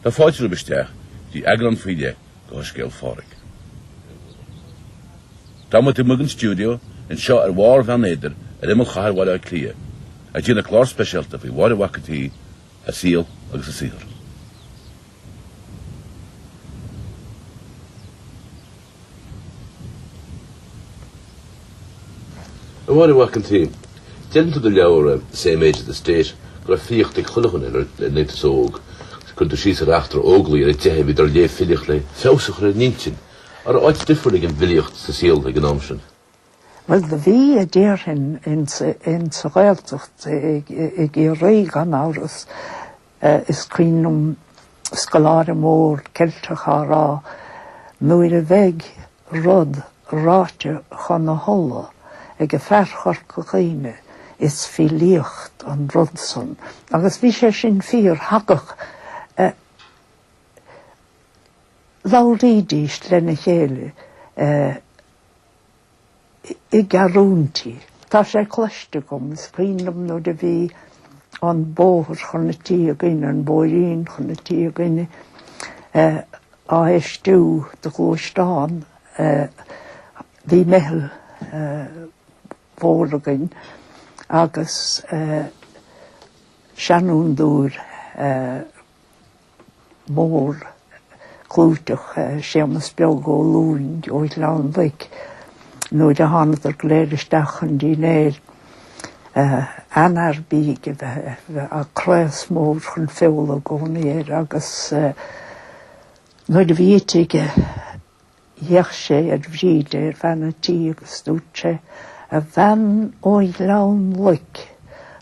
Tá fáilte biste die agran fide go scéil fáric. Tá mu mugan studio in seo war van éidir imime chaharháil a clia, a dtína chlár speisialta bhí bhhair wacatí a síl agus a sír. I bhhair wacatí, Gentle the leabhar same age at the state, go a fíocht ag chulachan in it sóg, chun tú síos ar achtar óglaí ar a deitheh idir léh filiach le féosach ar a nintin, ar áit differlig an bhiliocht sa síl ag an amsin. Wel, de bhí a déir in sa ghaeltacht ag I réig an áras is cuinnum scoláir mór celtach á rá, nuair a bheith rud ráte chun na holla ag a ferchar go chéine is fi líocht an rudson. Agus bhí sé sin fíor hagach lárídíist lena chéile I garúntí. Tá sé cleiste gom, is cuinnum nó de bhí an bóthar chun na tí a gine, an bóirín chun na tí a gine, á éistú de glóisteán, bhí mehel bór a gine, agus seanún dúr mór clúteach sémas beag ó lúin o'i lán bhic. Nuair a tháinig ar gléiristeach an dínéir anar bíg a crás mór chun féil a gcónaíir agus nuair a bhíteige dheich sé ar bhríd ar bheanna tí agus dúte a bhean o'i lán luic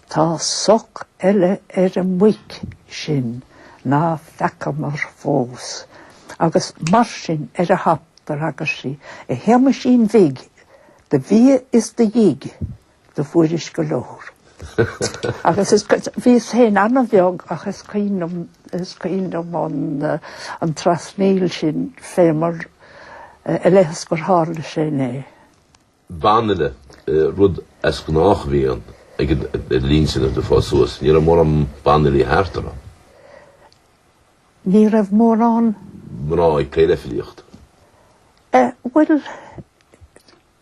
tá soch eile ar an muic sin ná fecamar fós agus mar sin ar a haptar agus sí a heama sin bhig de bhí is de dhíg de fuiris go leor. Agus bhí héin anna bheag ach is cuinnum an trasníl sin fémar a lehas gur hála sé né. Bánile rud as gnách bhíon ag lín de fásúas, ní mór an bánile háartara. Ní raibh mór an? Mná ag cléile filiocht. Well,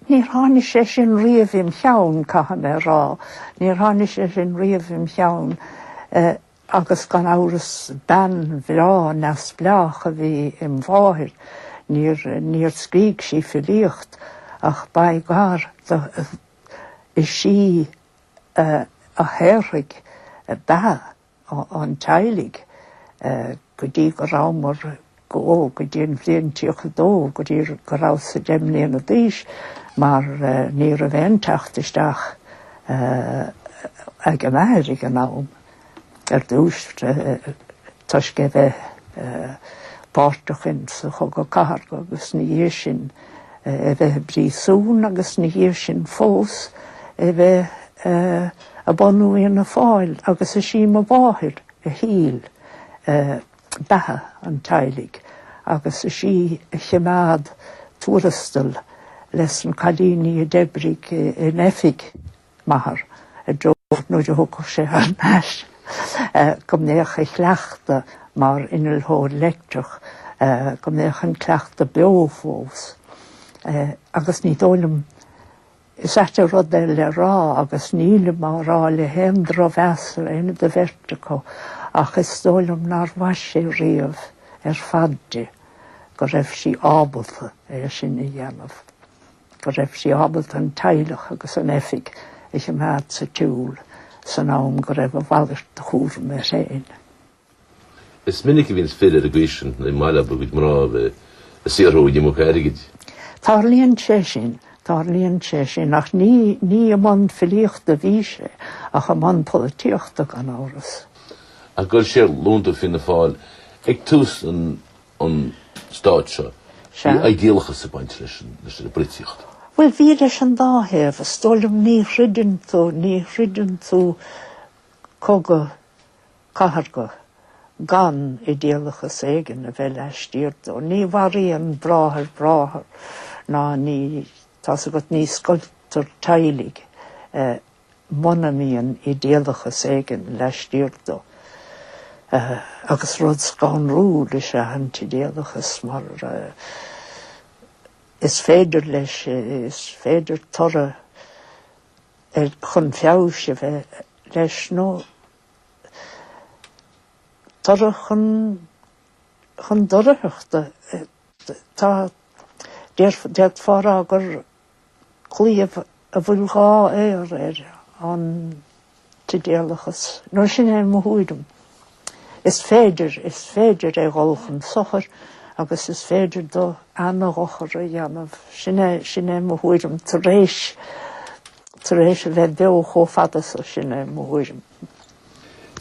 níor tháinig sé sin riamh cheann caitheanna rá, níor tháinig sé sin riamh cheann agus gan áras ben bhrá nas bleach a bhí bháthir, níor scríg sí filiocht ach ba gar is sí a héirigh ba an teilig go dtí go rámar go dtíon bhliain tíocha dó go dtír go rá sa deimlíon a dhís mar ní a bhein teachtasteach ag an éirig an nám ar dús tuis go bheith páirtachin sa chug go cahar agus ní dhé sin bheith brísún agus ní dhé sin fós bheith a banúíon na fáil agus a sí má báthir a híl bethe an teilig agus a sí a chemád túrastal leis an cadíní a debrig in efig mahar a dróch nó de thuca sé an neis gom néach a chleachta mar inal thóir lectrach gom néach an chleachta beófós agus ní dólam is eiste rud le rá agus níle má rá le héimdra bheasar ina de vertico ach is dólam nar bhais sé riamh fadde go raibh sí ábalta sin I dhéanamh. Go raibh sí ábalta an teilech agus an efig I chemád sa túl san nám go raibh a bhallairt de chúr me réin. Is minic a bhíns féidir a gcuisian na maiile bu mrá a siarthó democrátigid. Tá líon sé sin ach ní a man filiocht a bhí sé ach a man políochta gan áras. A goil sé lúnta fin na fáil ag tús an stáit seo idealachas sa baint leis na britiíocht. Well, bhí leis an dáthebh a stólam ní chridan tú cóga catharga gan idealachas éigean a bheith leis tíirtó. Ní bharíon bráthar ná ní tá sa got ní sculptor teilig monamíon idealachas éigean leis tíirtó. agus rud scan rúd is a hantidéalachas mar is féidir leis is féidir torra chun fiáise bheith leis nó torra chun dorathachta tá déad fara gur clíomh a bhfuil gá an tidéalachas nó sin mo húidum. Is féidir golchan sochar agus is féidir do anna gochar a dhéanamh sin mo húidum tar réis a bheith beo chófadas a sin mo húidum.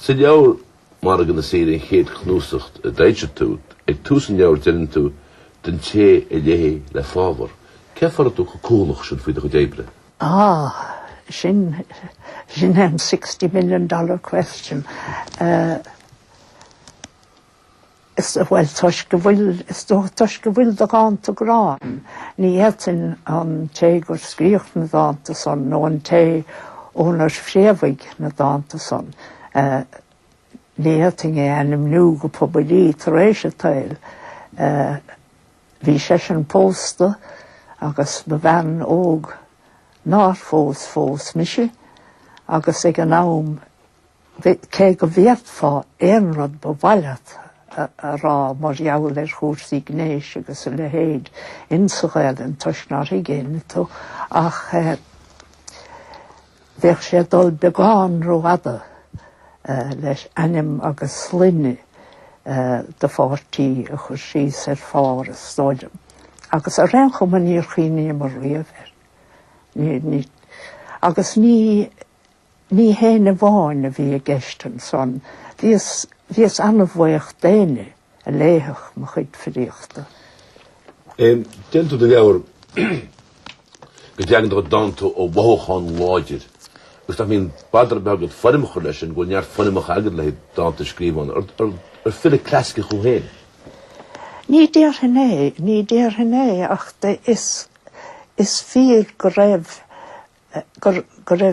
Sa leabhar mar a gana séir an chéad chnúsacht a d'áitse tú ag túsan leabhar déanann tú den té a léhé le fábhar. Cefar tú go cúnach sin faoi do go déibre? Sin $60 million question. Well, tuis go bhfuil do gáanta grán. Ní hétain an té gur scríocht na dáanta son nó an té ónar fréamhaigh na dáanta son. Ní hétain anam nú go pobalí tar éis a tail. Bhí sé an pósta agus ba bhean óg nár fós mise agus ag an nám cé go bhéad fá éonrad ba bhaileat a rá mar jaall chúrsaí gnéis agus le héad insachail an tuisnar i ggéine tú ach bheadh sé dul beagán roiada leis anim agus sline de fáirtí a chur síos fár a stáidem. Agus a réan chum an níor chiine mar riamh agus ní héna bháin a bhí a geistan son. Bhíos anmhaocht déine a léthach mo chuid fríochta. Déann tú de leabhar go deagan do dáanta ó bhóchan láidir. Gus tá mín badar beagad funimach leis sin go near funimach agad le dáanta scríbán ar fila clásica chu héin. Ní déir hinné ach is fír go raibh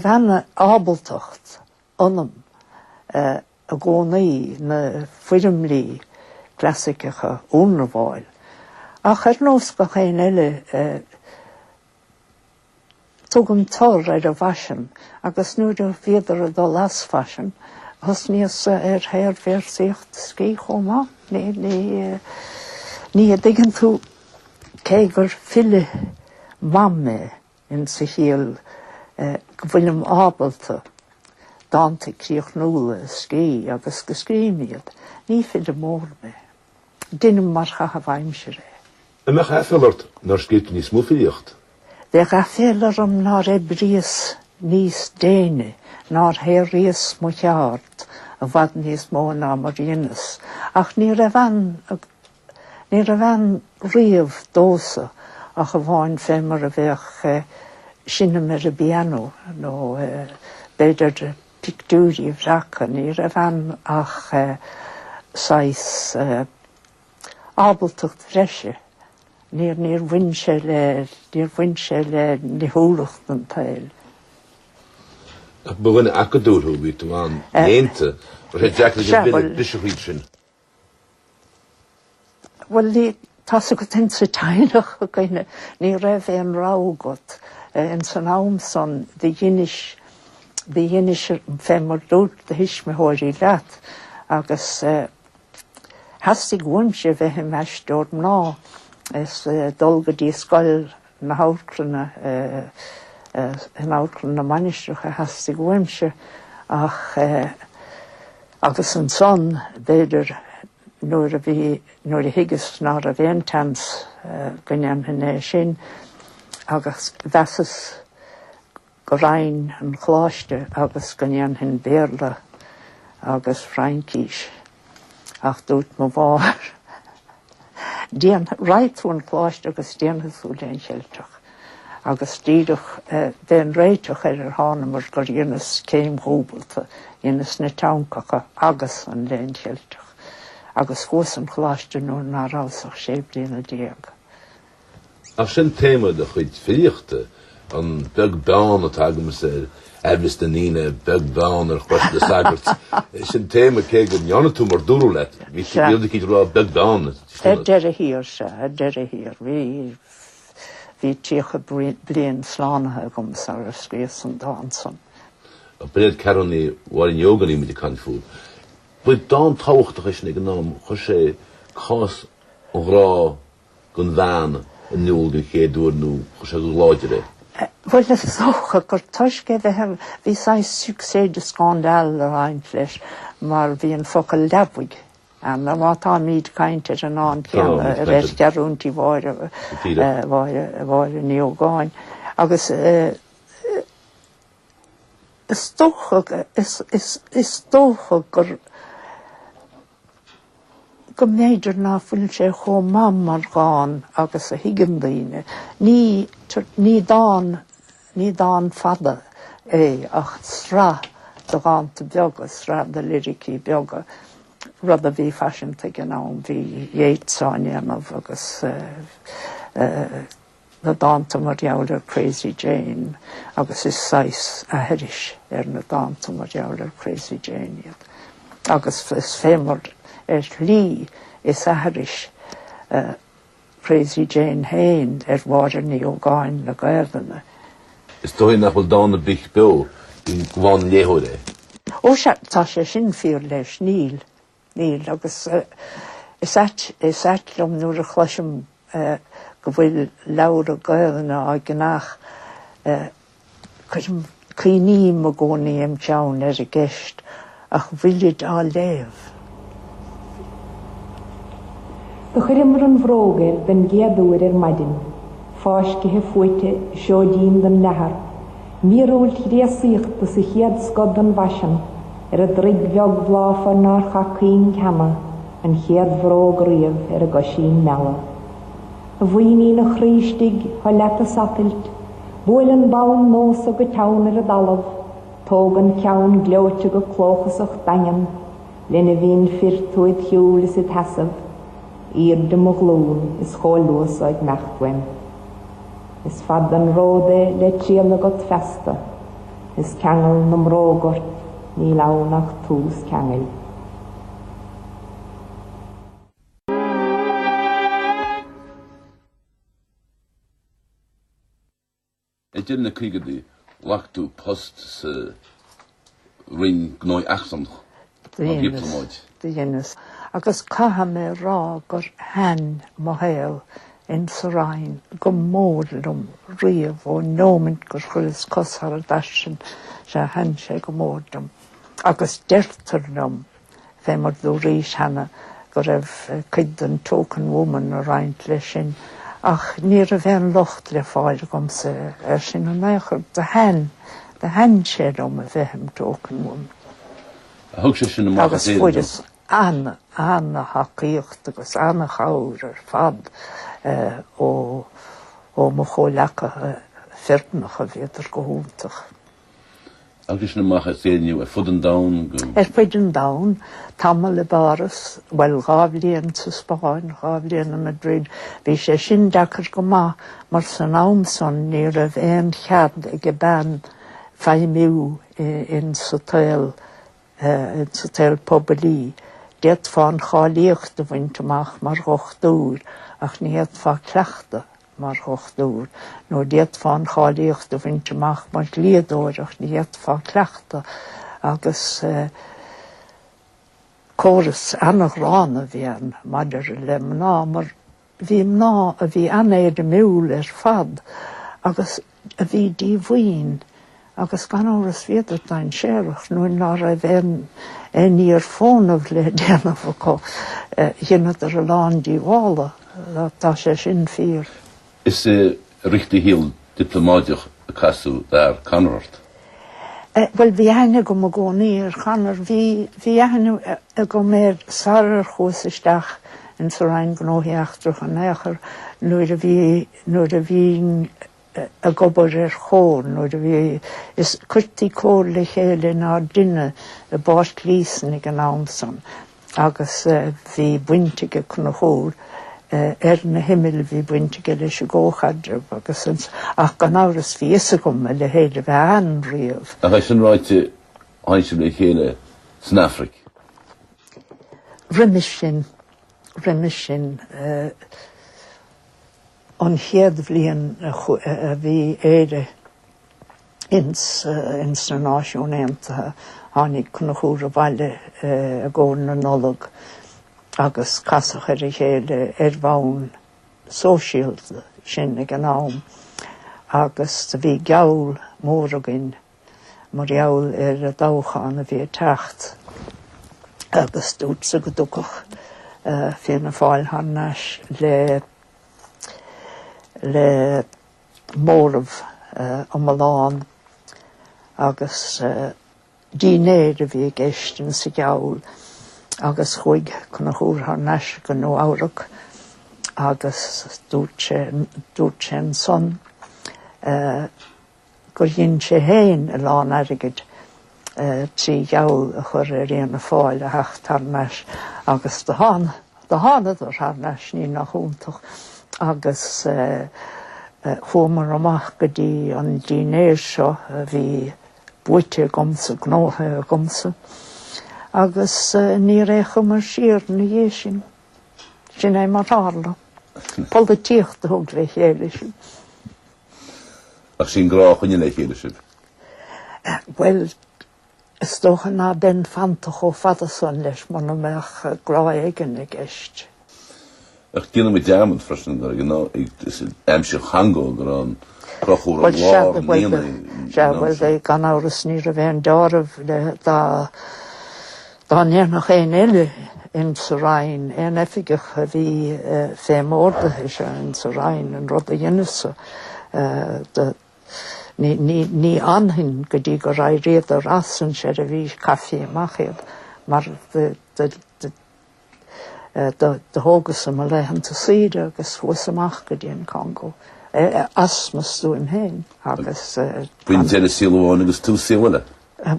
anna ábaltocht anam a gcónaí na fuirimlí clásicacha úna bháil. Ach nós go chéin eile tugam tor a bhaisian agus nuair a bhíadar a dó las fashion os níos héir bhéirsaíocht cí chomá ní a ddigan tú cé gur fille mamme in sa híal go bhfuilm ábalta dáanta críoch núla cí agus go scríimiad ní fiad a mór me. Duine mar cha bhaimse ré. A meach efellart nar scríbte níos múfiíocht? De effellarm nar bríos níos déine nar héiríos mo cheart a bhd níos mó ná mar dhéanas. Ach ní a bhain riamh dósa ach a bháin fémar a bheith sinne mar a piano nó beidir de pictúrí bhreacha ní a bhain ach sais ábaltocht freise. Níor bhain sé le ní húlacht an tail. Ach bhfuin acadúrú bhí tú an éanta ar sé deacla de bisisiúid sin. Well, tá go tin sa tailech a gine ní raibh an rágat in san nám son de dhéinis fémar dút de hisismeóirí leat agus hastig bhaimse bheith meistóir ná is dulga dí scoil na háclanna an áclanna manisteach a hastig bhaimse ach agus an son beidir nuair a higus ná a bhéintans gonnean hinné sin agus bheasas go rainn an chláiste agus gonnean hin béarla agus Frankíis ach dút mo bhár. Dían ráitún chláiste agus déanasú léon seilteach agus díadach den réiteach ar hána mar gur dhéanas céim húbalta dhéanas na teancacha agus an léon seilteach. agus chós an chláiste nó nárásach sé bliana déag. Ach sin téma de chuid fíochta an beag bán atá go sé Elvis de Nina, Beg Down, or Question the Saggart. It's in Tame Keg and Yonatum or Durulet. We should be able to keep Beg Down. Dere here, vi tjeche blien slane gom sar skres and dansen. A bread caroni war in yoga with the can food. But don't talk to us nignam, Jose, cos ra gun van and nul the head door nu, Jose lodgere. Well, det så kortoske vi sai succès de skandal eigentlich, maar vi en fokkel labwig. En dan var ta mid kainter en an kjell, rester rundt I var en jogan. Agus stochog gomneider na full seg ho mammar gan agus higendine. Ni dan fadda ach sra de gan te bjogga, sra de lyriki bjogga. Rudder vi fashion tegen om vi Yeatsan of agus the Dantum or Yowler Crazy Jane agus is sais a herish na Dantum or Yowler Crazy Jane yet agus is famous Lee is a herish Crazy Jane Hain water ni o gain na garden. Is doing that will down the big bill in one lehode. O shat tasha shin fear lesh Neil agus is at nur a chlashm go bhfuil laura gairna a gnach cíní mo gcónaí am teann a gceist ach bhuiilid á léamh. Ba chuirimar an bhrógair den géadúir maidin, fáiscithe fuite seodín den lethar, míróil réasíocht sa chéad scod an bhaisian, a drig bheag bláfar nar chacín cama, an chéad bhróg riamh a gosín mela. A bhuiní na chrístig ha leta satilt, bhuiil an baun nós a go teann a dalamh, tóg an ceann gleote go clóchasach dain, lena bhín firtúid hiúil is it hasamh, iad de mo glún is chóluas ag mechthain. Is fad an róde le tríal agat festa, is ceangal na mrógort, ní launach tús ceangal. Dyn y cygyddi, lactw post sy ring gnoi achsam. Dynus. Agus caha me rá gur hen mohéil in Sarain go mórdum riamh ó nómint gur chulis cosar a dasin se hen sé go mórdum. Agus dertarnum fe mar dú rís hana gur cyd an token woman a raint le sin. Ach, nír a bhean locht le fáil gom se sin a neichar de hen sé a bheithem token woman. Agus fuidas anna hacíocht agus anna chaur fad ó mo chóleacha firnach a bhéidir go húntach. Agus na macha séniu a fudden down. Fudden down, tamil le baras, wel gáblíon sa Spáin, gáblíon na Madrid. Bhí sé sin deacair go mar san ámson níor a bhéan chead ag a ben feimiú in Sotel Pobalí. Diet fan chálíocht a bhainteach mar gochtúr, ach níiad fa cleachta mar gochtúr. No diet fan chálíocht a bhainteach mar líadúr, ach níiad fa cleachta. Agus chóras annach rána bhían maidir le mná, mar bhí mná a bhí anéad a miúil fad, agus a bhí díomhaoin, agus gan áras féidir dain séireach nuair nar a bhéan níor fónamh le déanamh acu dhéanamh ar a lán díomhála, tá sé sin fíor. Is richtig heel diplomátiach a casú dar Conrad? Wel, bhí aine go mo gcónaí ar chanar, bhí aine a go méir sarar chósasteach in Sarain gnóthaíachtrach an éachar, nuair a bhí a gobar ar chór, nuair a bhí is cuirtí cór le chéile ná duine a báist lísan ag an ámsan, agus bhí buintige chun chór na himmel bhí buinte go leis ggóchaidir agus ach gan áras bhí isagum le héidir bheith an riamh. A bheith sin ráite hainsim le chéile san Afric? Rimis sin an chéad bhliain a bhí éire ins na náisiún Aontaithe tháinig chun chóra bhaile a gcóna nolog agus casach ar a chéile bhán sóisial sin ag an am agus bhí geall mór agin mar geall ar a dáchan a bhí techt agus dút sa go dúcach fianna fáil hanneis le mórmh am Lán agus dínéir a bhí geistin sa geall agus chuig chuna chóir hanneis go nó áireach agus dút sin son gur dhéann sé héin a Lán airgid trí geall a chur ar réana fáil a hecht tarneis agus de hánad ar tarneis ní nach úntach agus chumar amach go dtí an dínéir seo a bhí buite gomsa gnóthe gomsa agus ní récha mar siar na dhé sin é mar hála políocht a thug le chéile sin. Ach sin grá chuine le chéile sin? Well, is tócha ná den fantach ó fadasan leis mar na meach grá éigen ag eist. Ach dína mi dearmad freisin ar amsir chango gur an crochúr an lár Well, é gan áras ní a bhéin dáramh le dá néarnach éon eile in sa Rhein, éon efigech a bhí fé mórdathe se in sa Rhein an rud a dhéanasa. Ní anhin go dtí go raibh réad a rasan sé a bhí café amachchéad, mar de hógus am a leihananta síide agus fuas amach go dtíon Congo. Asmas dúim héin agus... Bhuiinn te a sílamháin agus tú sílamhile?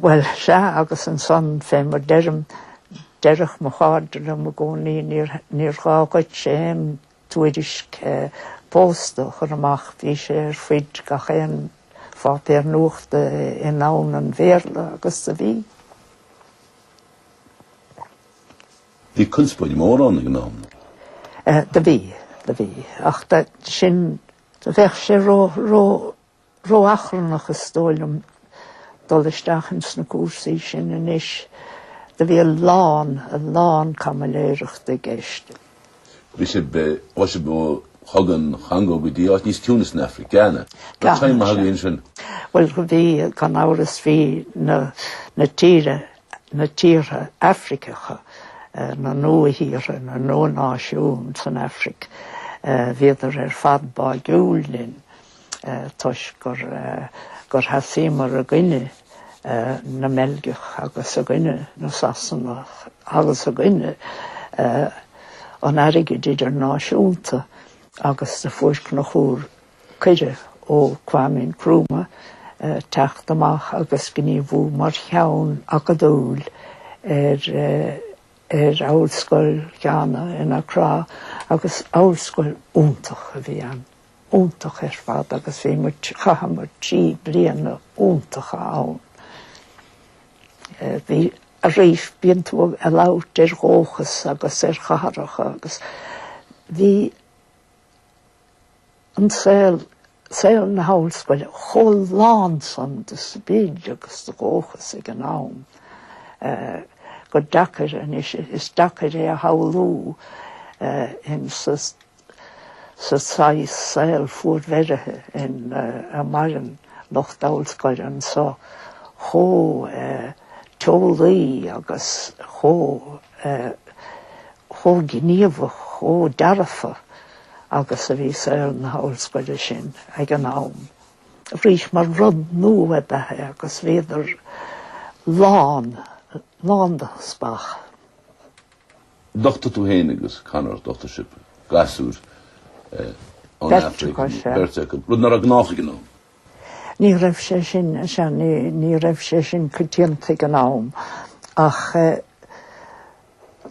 Well, se agus an son fé mar deirech mo cháidir am a gcónaí níor chágaid sé tuairisc pósta chur amach bhí sé ar fuid ga chéan fápéir nuachta in ann an bhéarla agus a bhí. Bhí kunspóid mór an ag an am? Da bhí. Ach sin bheith sé ró achrannach a stóilm dul isteachins na cúrsaí sin inis. Da bhí a lán camaléireachta geiste. Bhí sé hagan chango go dtí áit níos túnas na Africána. Ba taim hagan sin? Well, go bhí gan áras bhí na tíre Africacha na nuathíre, na náisiún san Afric. Bhíidir ar fadbá gúlinn tuis gur hasímar a gine na melgach agus a gine na sasanach agus a gine an airigid idir náisiúnta agus de fuisk na chór cuide ó Kwame Nkrumah techt amach agus gníomhú mar cheann agadúil áilscoil cheanna in Accra agus áilscoil úntach a bhí an. Úntach ar fad agus bhí mar chahamar 3 bliana úntacha ann. Bhí a réif bíonn tú a lát ar ghóchas agus ar chaharacha agus bhí an saoil na hálscoile chomh lán san de bíd agus de ghóchas ag an am. Go dachar is dachar é a hálú in sa saoil fuairmheiritheach in a marin locht hálscoile an sa chó teolaí agus chó gníomhach chó darafa agus a bhí saoil na hálscoile sin ag an am. Rís mar rud nuaithe agus bhíidir lán spach. Dochta tú héin agus canar dochtarship gasúr an Africa, Berteca, rud nar a gnácha gná? Ní raibh sé ní raibh sé sin cutianta an am ach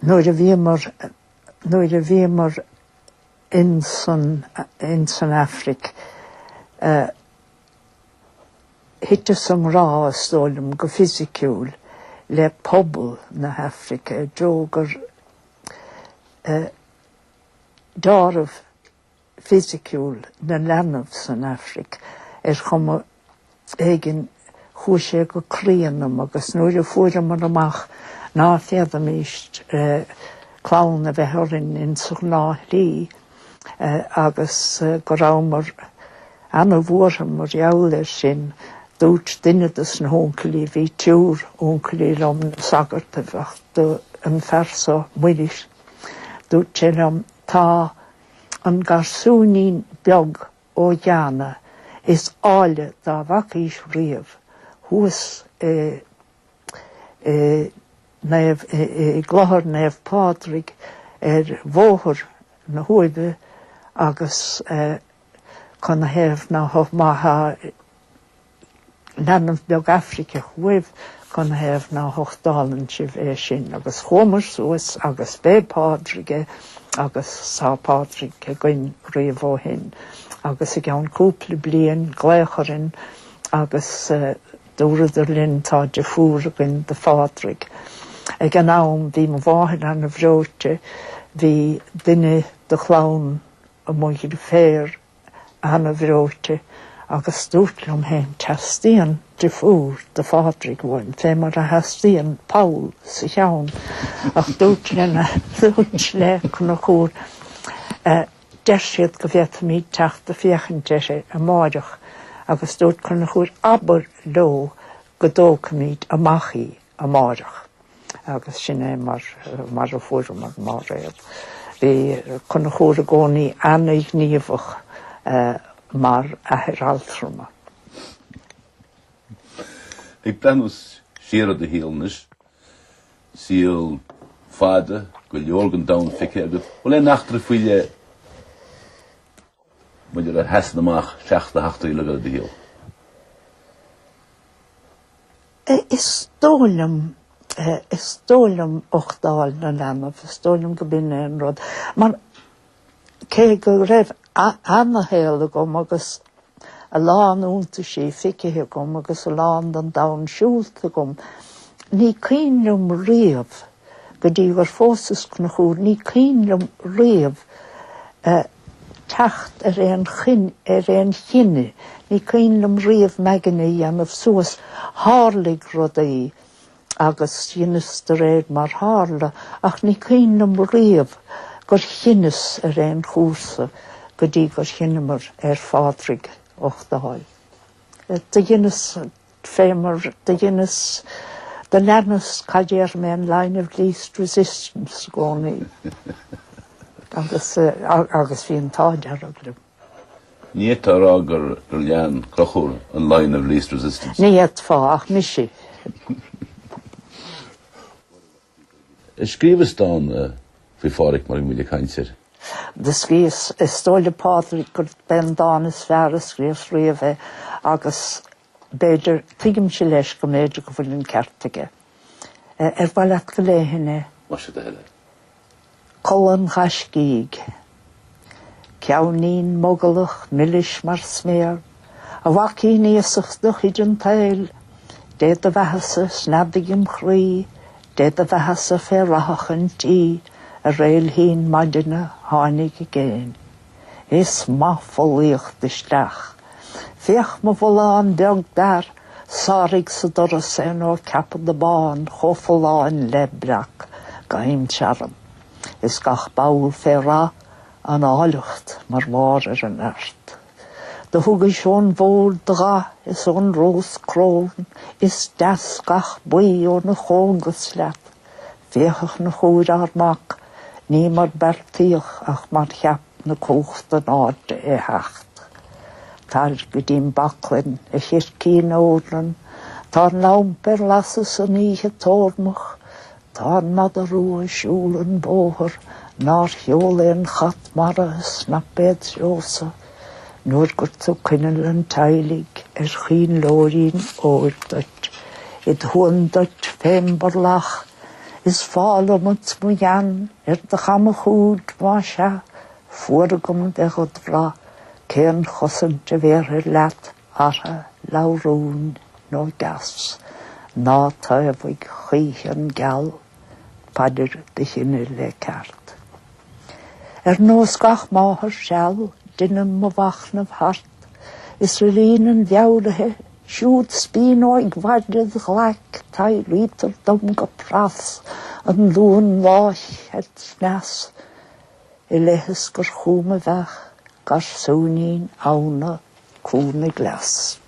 nuair a bhí mar in San Afric. Hitte som rá stólum go fysiiciúl le pobl na Africa drogur darf fysiiciúl na lennaf San Afric chum egin chúise go críanam agus nuair a fuair mar amach ná féadam íst clown a bheitharin in Sughnaí agus go rámar anna bhuairm mar jouler sin dúirt duine dus na hóncalí bhí túr hóncalí rom na sagart a bhecht an fersa muilis. Dúirt sé rom tá an garsúnín beag ó dheana is áile dá bhacaís riamh thuas gláthar nef Pádraig bhóthar na huibe agus chun hef na hof maha lennaf beag Africa chuibh chun hef na hochdálan sibh sin agus chomar suas agus bé Pádraige agus sá Pádraig goin riamh ó hin agus I gceann cúpla bliain gléicherin agus dúradar linn tá de fuair goin de Pádraig. Ag an am bhí mo bháthir an a bhróte hí duine de chlán a muid fér an a bhróte agus dúirtlam hen testíon de fuair de Pádraig bhain fé mar a heastíon Paul sa cheann ach dúirt le chun a chóir deisiad go bheith míid teachta fiechan deise a máideach agus dúirt chun a chóir aber lo go dócha míid a machaí a máideach. Agus sin mar a fuair mar réad. Bhí chun a chóir a gcónaí annaigh níomhach mar a heraltrama. Ik planus siar de hielnis, síl fada, go Jorgen down fikke agus. Wel nachtar fuile moet a hesnamach seachta hachta le de hiel. Is stólum ochdáil na lennaf, stólum go binne an rud. Maar cé go raibh anna héala gom agus a lán únta sé ficithe gom agus a lán an dain siúlta gom. Ní cínlum riamh go dtí gur fósas na chóir, ní cínlum riamh techt réon chinne, ní cínlum riamh megannaí anmh suas hálaigh rudaí agus dhéanas de réad mar hála ach ní cínlum riamh gur chinnes réon chúrsa go dtí gur chinnemar Pádraig ochtáil. De dhéanas fémar, de dhéanas de lennas cadéir me an line of least resistance gcónaí. agus bhí an táidear agam. Níiad ará gur lean clochúr an line of least resistance. Níiad fá ach misí. Skrifas dan fi fáric mar muile caintir. De skrifs stóile Pádraig gur ben dáin is fear a skrifs riamh agus beidir tuigim sé leis go méidir go bhfuil an ceartaige. Bhaile go léhanne. Mas sé de heile. Colin Chascíg. Ceannín mogalach millish mar sméar. A bhací níosach do chuidir an tail. Déad a bheithasa snadigim chrí. Déad a bheithasa fé rathachan tí. A réil hín maidina hánig géin. Is máffolíocht isteach. Fiach mo bhláin beag dar, sárig sa doras ó capad de bán, chofaláin lebrach, gaim tearam. Is gach baul fé rá an álucht mar mór an airt. De thuga seón bhór dra is ón rós crón, is das gach buí ó na chóngas leat. Fiachach na chóir armach, ní mar bertíoch ach mar cheap na cócht an áde hecht. Tar go dtín baclinn a chiircín ódran, tar námper lasas an ihe tórmach, tar nad a rúa siúlan bóhar, nar heolainn chat maras na bed sjósa, nuair gur tú cinnil an tailig chin lórín óirdat, id huandat fémbarlach, is fálamut mu jan de chamachúd má se, Fuorgum de godvra, cén chosan de ver lat ara laurún no gas. Ná tá bhaig chuan gal, padidir de hinne le ceart. Nos gach máthar seall, duine mo bhachnamh hart, is rilínan bheabhlathe, siúd spín óig bhaidir ghlaic, tá lítar dom go pras, an lún láith het snas, I lehis gur chúma bheach, gur sónín ána cúna glas.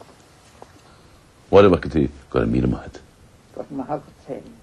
What about you? Got a meet him at. Gur mahagtén.